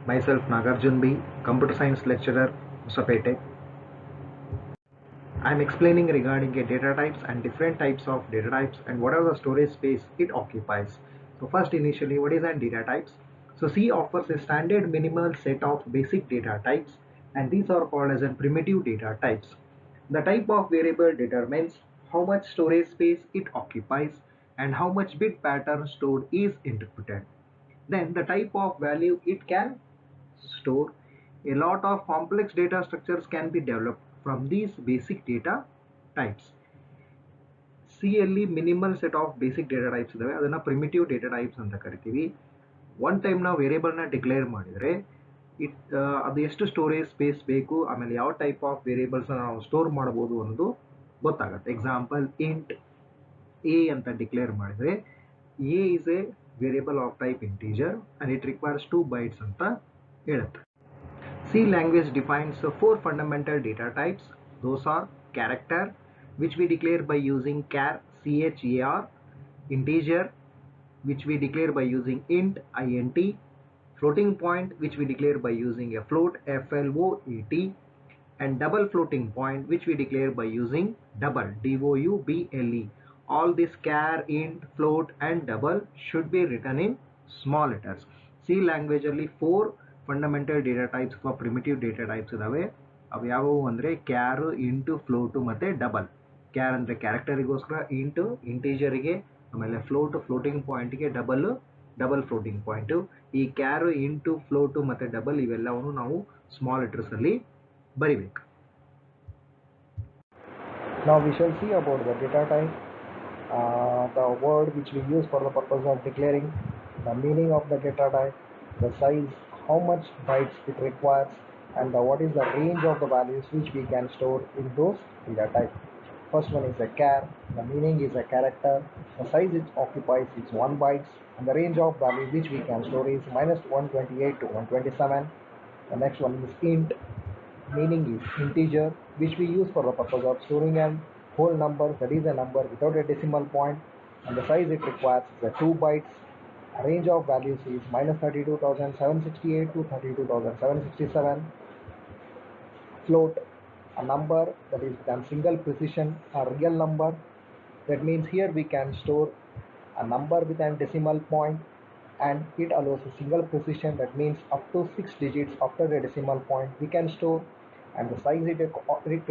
Myself Nagarjun B, Computer Science Lecturer, Usapete. I am explaining regarding data types and different types of data types and what are the storage space it occupies. So first initially, what is a data types? So C offers a standard minimal set of basic data types and these are called as a primitive data types. The type of variable determines how much storage space it occupies and how much bit pattern stored is interpreted. Then the type of value it can store. A lot of complex data structures can be developed from these basic data types. C ಅಲ್ಲಿ minimal set of basic data types ಇದಾವೆ, ಅದನ್ನ primitive data types ಅಂತ ಕರಿತೀವಿ. One time ನಾವು ವೇರಿಯೇಬಲ್ನ declare ಮಾಡಿದರೆ ಅದು ಎಷ್ಟು ಸ್ಟೋರೇಜ್ ಸ್ಪೇಸ್ ಬೇಕು, ಆಮೇಲೆ ಯಾವ ಟೈಪ್ ಆಫ್ ವೇರಿಯೇಬಲ್ಸ್ನ ನಾವು ಸ್ಟೋರ್ ಮಾಡ್ಬೋದು ಅನ್ನೋದು ಗೊತ್ತಾಗುತ್ತೆ. ಎಕ್ಸಾಂಪಲ್ ಇಂಟ್ ಎ ಅಂತ ಡಿಕ್ಲೇರ್ ಮಾಡಿದರೆ A is A variable of type integer and it requires 2 bytes ಅಂತ ಹೇಳುತ್ತೆ. C language defines 4 fundamental data types. Those are character, which we declare by using char, char, integer, which we declare by using int, int, floating point, which we declare by using a float, float, and double floating point, which we declare by using double, double. All this char, int, float, and double should be written in small letters. C language only 4 fundamental data types ಅಥವಾ primitive data types ಇದಾವೆ. ಅವು ಯಾವುವು ಅಂದರೆ char, into, ಫ್ಲೋಟು ಮತ್ತು double. Char ಅಂದರೆ ಕ್ಯಾರೆಕ್ಟರಿಗೋಸ್ಕರ, into ಇಂಟೀಜರಿಗೆ, ಆಮೇಲೆ ಫ್ಲೋಟು floating ಪಾಯಿಂಟ್ಗೆ, double floating point. ಈ ಕ್ಯಾರು, into, ಫ್ಲೋಟು ಮತ್ತು ಡಬಲ್ ಇವೆಲ್ಲವನ್ನು ನಾವು ಸ್ಮಾಲ್ ಲೆಟರ್ಸಲ್ಲಿ ಬರಿಬೇಕು. Now we shall see about the data type, the word which we use for the purpose of declaring, the meaning of the data type, the size, how much bytes it requires, and what is the range of the values which we can store in those data type. First one is a char, the meaning is a character, the size it occupies is 1 bytes, and the range of values which we can store is -128 to 127. The next one is int, meaning is integer, which we use for the purpose of storing a whole number, that is a number without a decimal point, and the size it requires is 2 bytes. Range of values is -32,768 to 32,767. Float, a number that is with a single precision, a real number. That means here we can store a number with a decimal point and it allows a single precision, that means up to 6 digits after the decimal point we can store, and the size it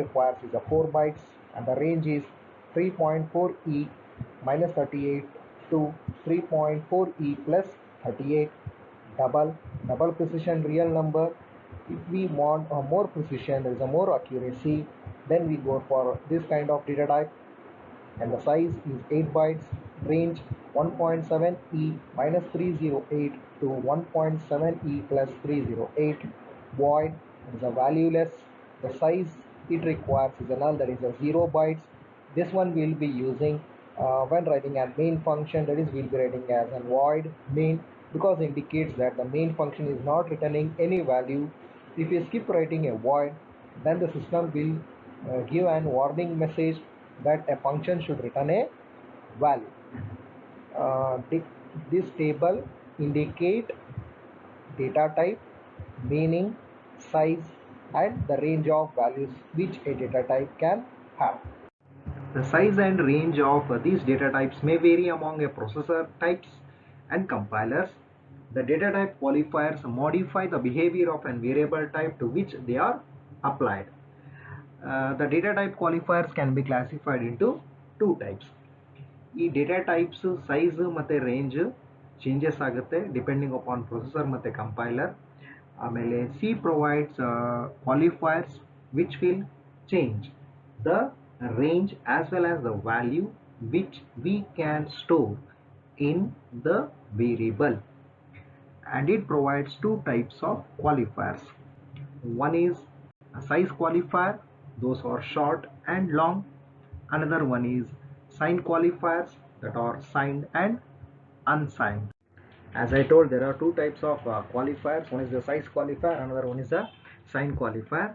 requires is 4 bytes, and the range is 3.4e -38 to 3.4e plus 38. Double precision real number. If we want a more precision, there is a more accuracy, then we go for this kind of data type, and the size is 8 bytes. Range 1.7e -308 to 1.7e plus 308. Void is a valueless. The size it requires is a null, that is a 0 bytes. This one will be using when writing a main function, that is we'll be writing as a void main, because it indicates that the main function is not returning any value. If you skip writing a void, then the system will give an warning message that a function should return a value. This table indicate data type, meaning, size, and the range of values which a data type can have. The size and range of these data types may vary among a processor types and compilers. The data type qualifiers modify the behavior of a variable type to which they are applied. The data type qualifiers can be classified into 2 types. ಈ data types size ಮತ್ತು range changes ಆಗುತ್ತೆ depending upon processor ಮತ್ತು compiler. ಆಮೇಲೆ C provides qualifiers which will change the range as well as the value which we can store in the variable, and it provides 2 types of qualifiers. One is a size qualifier, those are short and long. Another one is sign qualifiers, that are signed and unsigned. As I told, there are 2 types of qualifiers. One is the size qualifier, another one is the sign qualifier.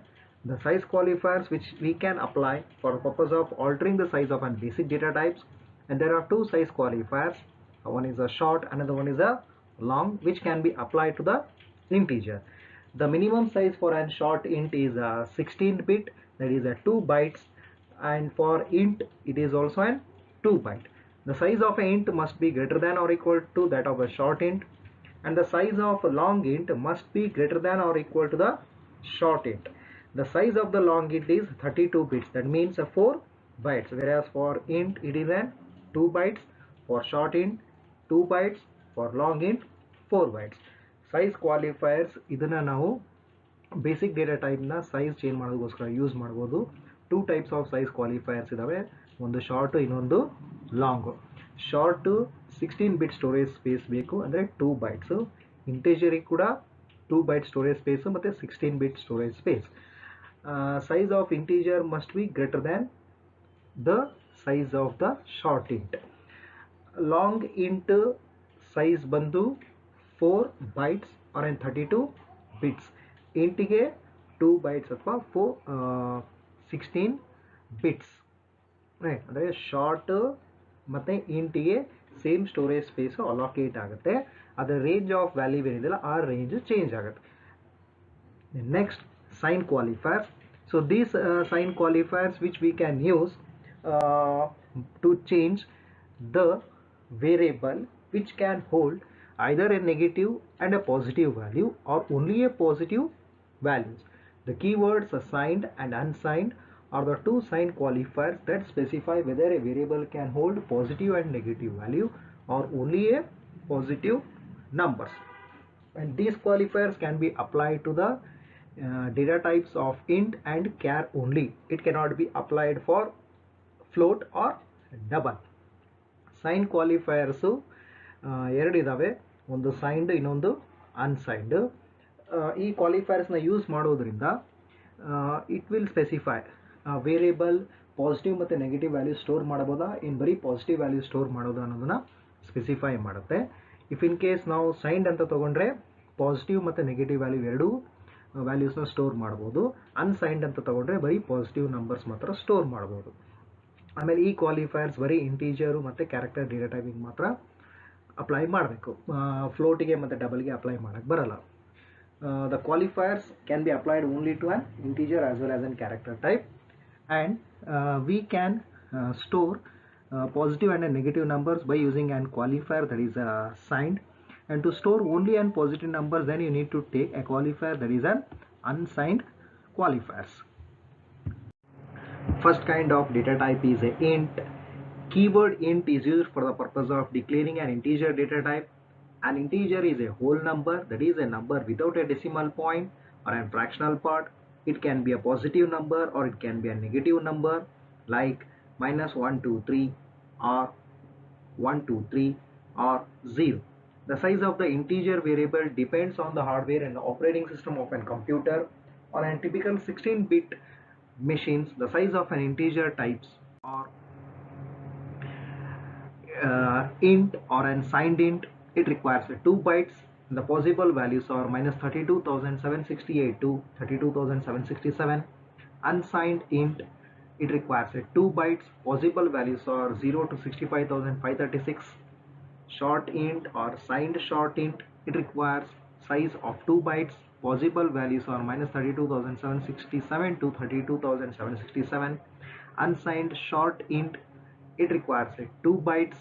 The size qualifiers which we can apply for the purpose of altering the size of a basic data types, and there are 2 size qualifiers. One is a short, another one is a long, which can be applied to the integer. The minimum size for a short int is a 16 bit, that is a 2 bytes, and for int it is also an 2 byte. The size of an int must be greater than or equal to that of a short int, and the size of a long int must be greater than or equal to the short int. The size of the long int is 32 bits, that means 4 bytes, whereas for int it is an 2 bytes, for short int 2 bytes, for long int 4 bytes. Size qualifiers ಇದನ್ನ ನಾವು basic data ಟೈಪ್ನ size change ಮಾಡೋದಕ್ಕೋಸ್ಕರ use ಮಾಡ್ಬೋದು. 2 types of size qualifiers ಇದಾವೆ, ಒಂದು short ಇನ್ನೊಂದು long. Short 16 bit storage space ಬೇಕು, ಅಂದರೆ 2 bites. ಇಂಟೀಜರಿಗೆ ಕೂಡ 2 ಬೈಟ್ ಸ್ಟೋರೇಜ್ ಸ್ಪೇಸ್ ಮತ್ತು 16 bit storage space. Size of integer must be greater than the size of the short int. Long int size ಬಂದು 4 bytes or in 32 bits. ಇಂಟಿಗೆ 2 bytes ಅಥವಾ 16 bits. Right, ಅಂದರೆ short ಮತ್ತು ಇಂಟಿಗೆ same storage space allocate ಆಗುತ್ತೆ. ಅದರ range of value ಏನಿದೆಯಲ್ಲ ಆ ರೇಂಜ್ ಚೇಂಜ್ ಆಗುತ್ತೆ. Next, sign qualifiers. So these sign qualifiers which we can use to change the variable which can hold either a negative and a positive value or only a positive values. The keywords assigned and unsigned are the two sign qualifiers that specify whether a variable can hold positive and negative value or only a positive numbers. And these qualifiers can be applied to the data types of int and char only. It cannot be applied for float or double. Sign qualifiers ಎರಡು ಇದಾವೆ, ಒಂದು signed ಇನ್ನೊಂದು unsigned. ಈ ಕ್ವಾಲಿಫೈಯರ್ಸ್ನ use ಮಾಡೋದ್ರಿಂದ it will specify variable positive ಮತ್ತು negative value store ಮಾಡ್ಬೋದಾ, ಇನ್ನು ಬರೀ ಪಾಸಿಟಿವ್ ವ್ಯಾಲ್ಯೂ ಸ್ಟೋರ್ ಮಾಡೋದಾ ಅನ್ನೋದನ್ನು ಸ್ಪೆಸಿಫೈ ಮಾಡುತ್ತೆ. ಇಫ್ ಇನ್ ಕೇಸ್ ನಾವು ಸೈನ್ಡ್ ಅಂತ ತೊಗೊಂಡ್ರೆ ಪಾಸಿಟಿವ್ ಮತ್ತು ನೆಗೆಟಿವ್ ವ್ಯಾಲ್ಯೂ ಎರಡೂ ವ್ಯಾಲ್ಯೂಸ್ನ ಸ್ಟೋರ್ ಮಾಡ್ಬೋದು. ಅನ್ಸೈನ್ಡ್ ಅಂತ ತೊಗೊಂಡ್ರೆ ಬರೀ ಪಾಸಿಟಿವ್ ನಂಬರ್ಸ್ ಮಾತ್ರ ಸ್ಟೋರ್ ಮಾಡ್ಬೋದು. ಆಮೇಲೆ ಈ ಕ್ವಾಲಿಫೈಯರ್ಸ್ ಬರೀ ಇಂಟೀಜರು ಮತ್ತು ಕ್ಯಾರೆಕ್ಟರ್ ಡೇಟಾ ಟೈಪಿಗೆ ಮಾತ್ರ ಅಪ್ಲೈ ಮಾಡಬೇಕು, ಫ್ಲೋಟಿಗೆ ಮತ್ತು ಡಬಲ್ಗೆ ಅಪ್ಲೈ ಮಾಡೋಕ್ಕೆ ಬರಲ್ಲ. The qualifiers can be applied only to an integer as well as an character type, and we can store positive and negative numbers by using an qualifier that is signed. And to store only an positive numbers, then you need to take a qualifier that is an unsigned qualifiers. First kind of data type is a int. Keyword int is used for the purpose of declaring an integer data type. An integer is a whole number, that is a number without a decimal point or a fractional part. It can be a positive number or it can be a negative number, like -123 or 123 or 0. The size of the integer variable depends on the hardware and the operating system of a computer. On a typical 16-bit machines, the size of an integer types are int or an signed int. It requires 2 bytes. The possible values are -32,768 to 32,767. Unsigned int, it requires 2 bytes. Possible values are 0 to 65,536. Short int or signed short int, it requires size of 2 bytes. Possible values are -32,767 to 32,767. Unsigned short int, it requires 2 bytes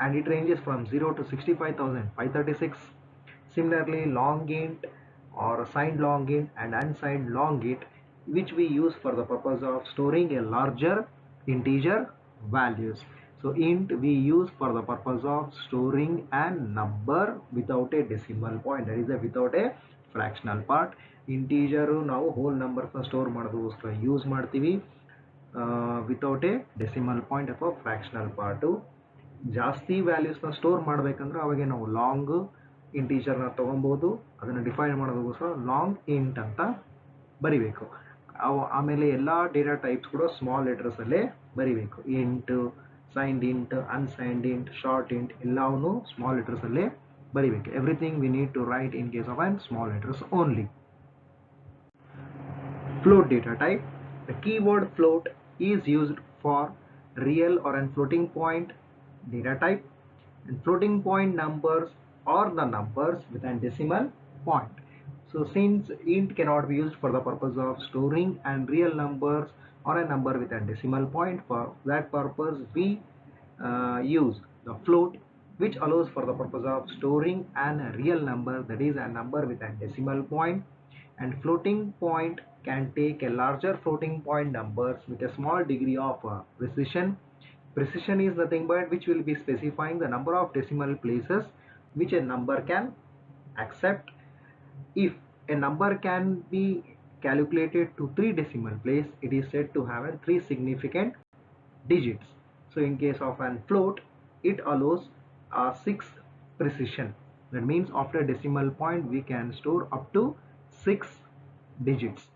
and it ranges from 0 to 65,536. Similarly, long int or signed long int and unsigned long int, which we use for the purpose of storing a larger integer values. So int we use for the purpose of storing a number without a decimal point, that is without a fractional part. Integer ನಾವು whole numbers store ಮಾಡೋದಕ್ಕೋಸ್ಕರ use ಮಾಡ್ತೀವಿ, without A decimal point ಅಥವಾ fractional part. ಜಾಸ್ತಿ ವ್ಯಾಲ್ಯೂಸ್ನ store ಮಾಡಬೇಕಂದ್ರೆ ಅವಾಗೆ ನಾವು long ಇಂಟೀಜರ್ನ ತೊಗೊಬೋದು. ಅದನ್ನು ಡಿಫೈನ್ ಮಾಡೋದಕ್ಕೋಸ್ಕರ ಲಾಂಗ್ ಇಂಟ್ ಅಂತ ಬರಿಬೇಕು. ಆಮೇಲೆ ಎಲ್ಲ ಡೇಟಾ ಟೈಪ್ಸ್ ಕೂಡ ಸ್ಮಾಲ್ ಲೆಟರ್ಸಲ್ಲೇ ಬರಿಬೇಕು. Int, signed int, unsigned int, short int ಎಲ್ಲವೂ ಸ್ಮಾಲ್ ಲೆಟರ್ಸಲ್ಲೇ ಬರಿಬೇಕು. Everything we need to write in case of an small letters only. Float data type. The keyword float is used for real or an floating point data type, and floating point numbers are the numbers with a decimal point. So since int cannot be used for the purpose of storing and real numbers or a number with a decimal point, for that purpose we use the float, which allows for the purpose of storing an real number, that is a number with a decimal point. And floating point can take a larger floating point numbers with a small degree of precision. Precision is nothing but which will be specifying the number of decimal places which a number can accept. If a number can be calculated to 3 decimal place, it is said to have a 3 significant digits. So in case of an float, it allows 6 precision. That means after decimal point we can store up to 6 digits.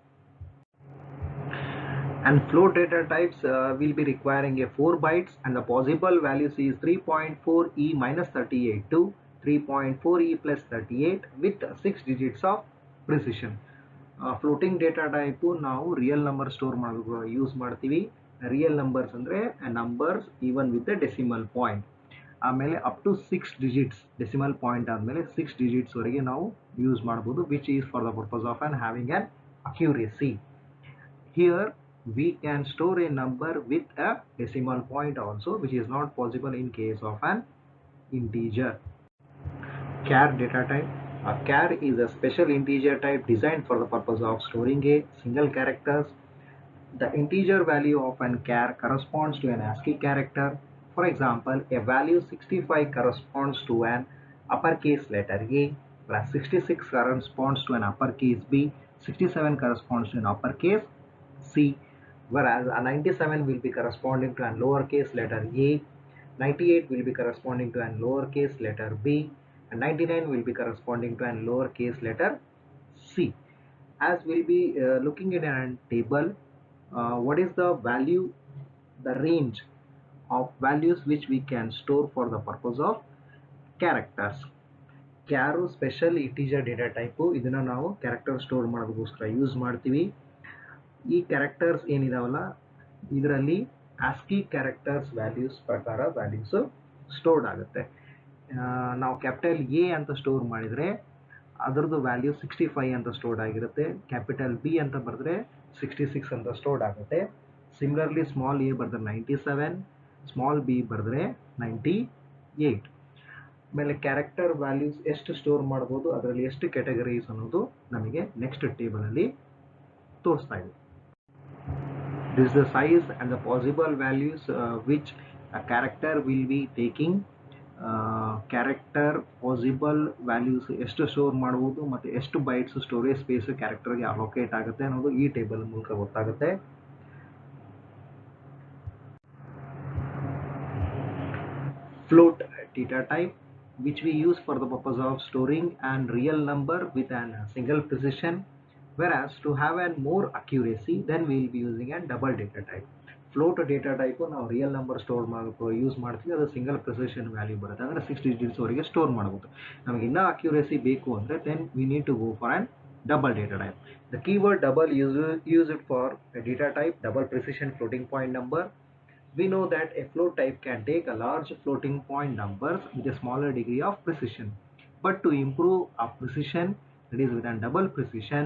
And float data types will be requiring a 4 bytes, and the possible values is 3.4e minus 38 to 3.4e plus 38 with 6 digits of precision. Floating data type ನಾವು real number store ಮಾಡೋದು use ಮಾಡ್ತೀವಿ. Real numbers ಅಂದರೆ numbers even with decimal point. ಆಮೇಲೆ up to 6 digits, decimal point ಆದಮೇಲೆ 6 digits ವರೆಗೆ ನಾವು use ಮಾಡ್ಬೋದು, which is for the purpose of an having an accuracy. Here we can store a number with a decimal point also, which is not possible in case of an integer. Char data type. A char is a special integer type designed for the purpose of storing a single characters. The integer value of an char corresponds to an ASCII character. For example, a value 65 corresponds to an uppercase letter A, plus 66 corresponds to an uppercase B, 67 corresponds to an uppercase C, whereas a 97 will be corresponding to an lowercase letter A, 98 will be corresponding to an lowercase letter B, and 99 will be corresponding to an lowercase letter C. As we'll be looking at a table, what is the value, the range of values which we can store for the purpose of characters. Char special integer data type, ಇದನ್ನು ನಾವು character store ಮಾಡೋದಕ್ಕೋಸ್ಕರ use ಮಾಡ್ತೀವಿ. ಈ characters ಏನಿದಾವಲ್ಲ ಇದರಲ್ಲಿ ASCII characters values ಪ್ರಕಾರ values stored ಆಗುತ್ತೆ. ನಾವು capital A ಅಂತ ಸ್ಟೋರ್ ಮಾಡಿದರೆ ಅದರದ್ದು ವ್ಯಾಲ್ಯೂ 65 ಅಂತ ಸ್ಟೋರ್ಡ್ ಆಗಿರುತ್ತೆ. ಕ್ಯಾಪಿಟಲ್ ಬಿ ಅಂತ ಬರೆದ್ರೆ 66 ಅಂತ ಸ್ಟೋರ್ಡ್ ಆಗುತ್ತೆ. ಸಿಮಿಲರ್ಲಿ ಸ್ಮಾಲ್ ಎ ಬರೆದ್ರೆ 97, ಸ್ಮಾಲ್ ಬಿ ಬರೆದ್ರೆ 98. ಆಮೇಲೆ ಕ್ಯಾರೆಕ್ಟರ್ ವ್ಯಾಲ್ಯೂಸ್ ಎಷ್ಟು ಸ್ಟೋರ್ ಮಾಡ್ಬೋದು, ಅದರಲ್ಲಿ ಎಷ್ಟು ಕ್ಯಾಟಗರೀಸ್ ಅನ್ನೋದು ನಮಗೆ ನೆಕ್ಸ್ಟ್ ಟೇಬಲಲ್ಲಿ ತೋರಿಸ್ತಾ ಇದೆ. This is the size and the possible values which a character will be taking. Character possible values ಎಷ್ಟು ಸ್ಟೋರ್ ಮಾಡ್ಬೋದು ಮತ್ತು ಎಷ್ಟು ಬೈಟ್ಸ್ ಸ್ಟೋರೇಜ್ ಸ್ಪೇಸ್ ಕ್ಯಾರೆಕ್ಟರ್ಗೆ ಅಲೋಕೇಟ್ ಆಗುತ್ತೆ ಅನ್ನೋದು ಈ ಟೇಬಲ್ ಮೂಲಕ ಗೊತ್ತಾಗುತ್ತೆ. Float data type, which we use for the purpose of storing an real number with a single precision, whereas to have a more accuracy then we will be using a double data type. Float data type ನಾವು real number store ಮಾಡೋಕ್ಕೆ use ಮಾಡ್ತೀವಿ. ಅದು single precision value ಬರುತ್ತೆ, ಅಂದರೆ 6 digits ವರೆಗೆ store ಮಾಡ್ಬೋದು. ನಮಗೆ ಇನ್ನೂ ಅಕ್ಯುರೇಸಿ ಬೇಕು ಅಂದರೆ then we need to go for an double data type. The keyword double used for a data type double precision floating point number. We know that a float type can take a large floating point numbers with a smaller degree of precision. But to improve our precision, that is with a double precision,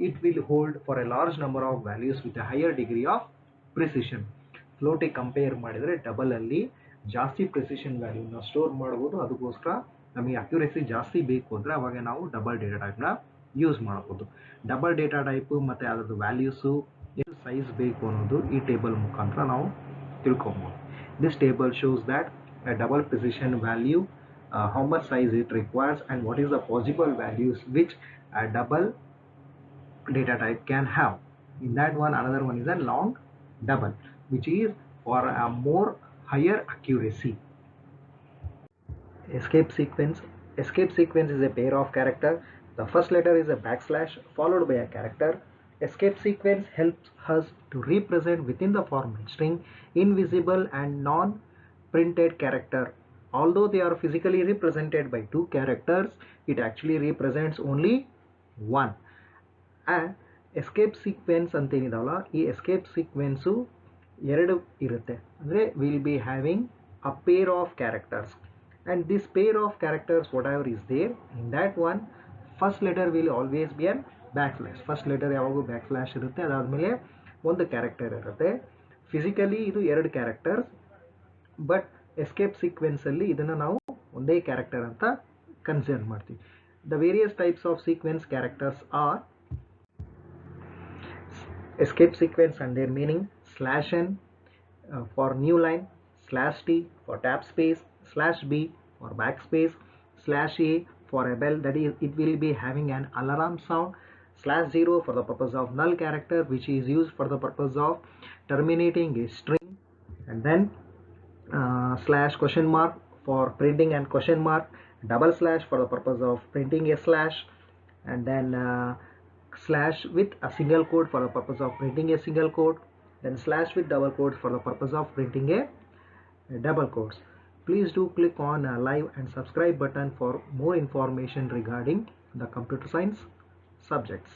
it will hold for a large number of values with a higher degree of precision. Float compare ಮಾಡಿದರೆ double ಅಲ್ಲಿ ಜಾಸ್ತಿ precision ವ್ಯಾಲ್ಯೂನ store ಮಾಡ್ಬೋದು. ಅದಕ್ಕೋಸ್ಕರ ನಮಗೆ accuracy ಜಾಸ್ತಿ ಬೇಕು ಅಂದರೆ ಅವಾಗ ನಾವು ಡಬಲ್ ಡೇಟಾ ಟೈಪ್ನ ಯೂಸ್ ಮಾಡ್ಬೋದು. ಡಬಲ್ ಡೇಟಾ ಟೈಪು ಮತ್ತು ಅದರದ್ದು ವ್ಯಾಲ್ಯೂಸು ಎಷ್ಟು ಸೈಜ್ ಬೇಕು ಅನ್ನೋದು ಈ ಟೇಬಲ್ ಮುಖಾಂತರ ನಾವು ತಿಳ್ಕೊಬೋದು. This table shows that a double precision value, how much size it requires and what is the possible values which a double data type can have. In that one, another one is a long double, which is for a more higher accuracy. Escape sequence. Escape sequence is a pair of character. The first letter is a backslash followed by a character. Escape sequence helps us to represent within the format string invisible and non-printed character. Although they are physically represented by 2 characters, it actually represents only 1. And escape sequence ಅಂತೇನಿದಾವಲ್ಲ, ಈ escape sequence ಎರಡು ಇರುತ್ತೆ. ಅಂದರೆ we'll be having a pair of characters, and this pair of characters whatever is there in that one, first letter will always B on back slash. First letter ಯಾವಾಗೂ back slash ಇರುತ್ತೆ, ಅದಾದಮೇಲೆ ಒಂದು character ಇರುತ್ತೆ. Physically ಇದು 2 characters, but escape ಸೀಕ್ವೆನ್ಸಲ್ಲಿ ಇದನ್ನು ನಾವು ಒಂದೇ character ಅಂತ ಕನ್ಸಿಡರ್ ಮಾಡ್ತೀವಿ. The various types of sequence characters are escape sequence and their meaning: slash n for new line, slash t for tab space, slash b for backspace, slash a for a bell, that is it will be having an alarm sound, slash 0 for the purpose of null character which is used for the purpose of terminating a string, and then slash question mark for printing and question mark, double slash for the purpose of printing a slash, and then slash with a single quote for the purpose of printing a single quote, then slash with double quotes for the purpose of printing a double quotes. Please do click on like and subscribe button for more information regarding the computer science subjects.